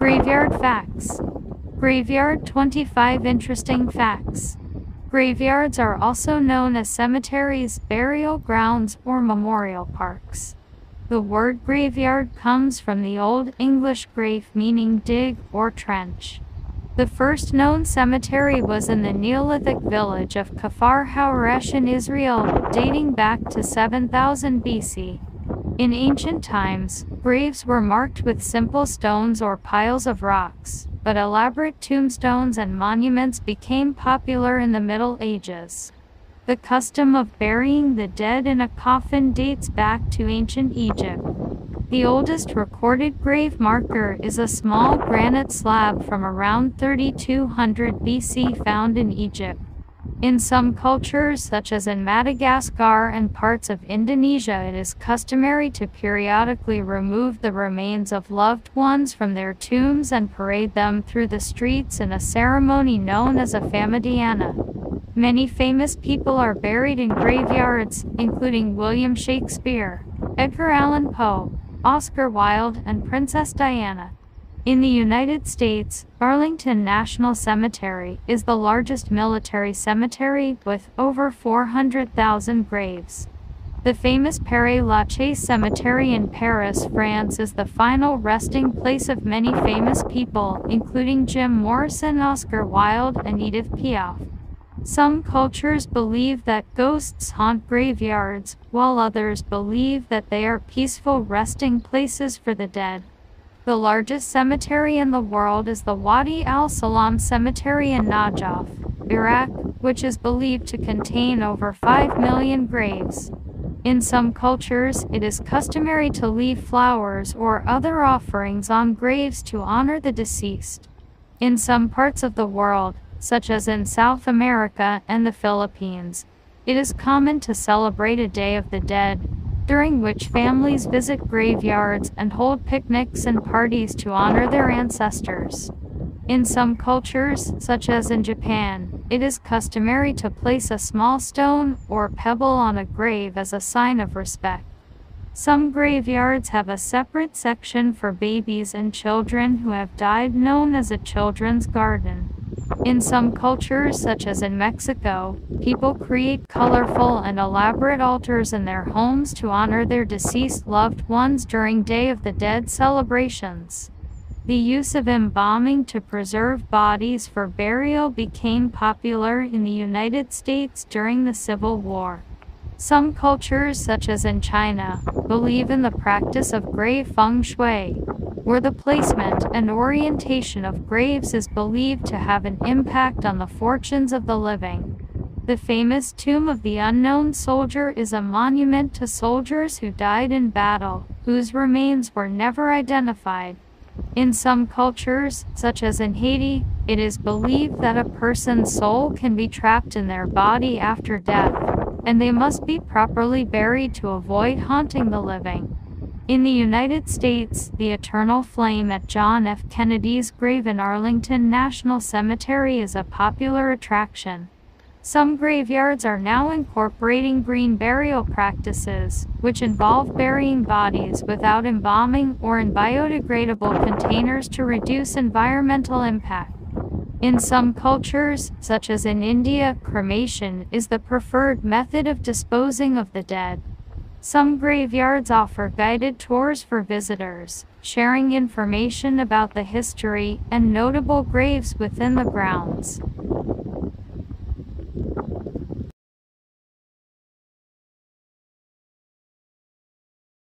Graveyard facts. Graveyard 25 interesting facts. Graveyards are also known as cemeteries, burial grounds, or memorial parks. The word graveyard comes from the Old English grave, meaning dig or trench. The first known cemetery was in the Neolithic village of Kfar Haresh in Israel, dating back to 7000 BC. In ancient times, graves were marked with simple stones or piles of rocks, but elaborate tombstones and monuments became popular in the Middle Ages. The custom of burying the dead in a coffin dates back to ancient Egypt. The oldest recorded grave marker is a small granite slab from around 3200 BC found in Egypt. In some cultures, such as in Madagascar and parts of Indonesia, it is customary to periodically remove the remains of loved ones from their tombs and parade them through the streets in a ceremony known as a famadiana. Many famous people are buried in graveyards, including William Shakespeare, Edgar Allan Poe, Oscar Wilde, and Princess Diana. In the United States, Arlington National Cemetery is the largest military cemetery with over 400,000 graves. The famous Père Lachaise Cemetery in Paris, France is the final resting place of many famous people, including Jim Morrison, Oscar Wilde, and Edith Piaf. Some cultures believe that ghosts haunt graveyards, while others believe that they are peaceful resting places for the dead. The largest cemetery in the world is the Wadi al-Salam Cemetery in Najaf, Iraq, which is believed to contain over 5 million graves. In some cultures, it is customary to leave flowers or other offerings on graves to honor the deceased. In some parts of the world, such as in South America and the Philippines, it is common to celebrate a Day of the Dead, during which families visit graveyards and hold picnics and parties to honor their ancestors. In some cultures, such as in Japan, it is customary to place a small stone or pebble on a grave as a sign of respect. Some graveyards have a separate section for babies and children who have died, known as a children's garden. In some cultures, such as in Mexico, people create colorful and elaborate altars in their homes to honor their deceased loved ones during Day of the Dead celebrations. The use of embalming to preserve bodies for burial became popular in the United States during the Civil War. Some cultures, such as in China, believe in the practice of grave feng shui, where the placement and orientation of graves is believed to have an impact on the fortunes of the living. The famous Tomb of the Unknown Soldier is a monument to soldiers who died in battle, whose remains were never identified. In some cultures, such as in Haiti, it is believed that a person's soul can be trapped in their body after death, and they must be properly buried to avoid haunting the living. In the United States, the eternal flame at John F. Kennedy's grave in Arlington National Cemetery is a popular attraction. Some graveyards are now incorporating green burial practices, which involve burying bodies without embalming or in biodegradable containers to reduce environmental impact. In some cultures, such as in India, cremation is the preferred method of disposing of the dead. Some graveyards offer guided tours for visitors, sharing information about the history and notable graves within the grounds.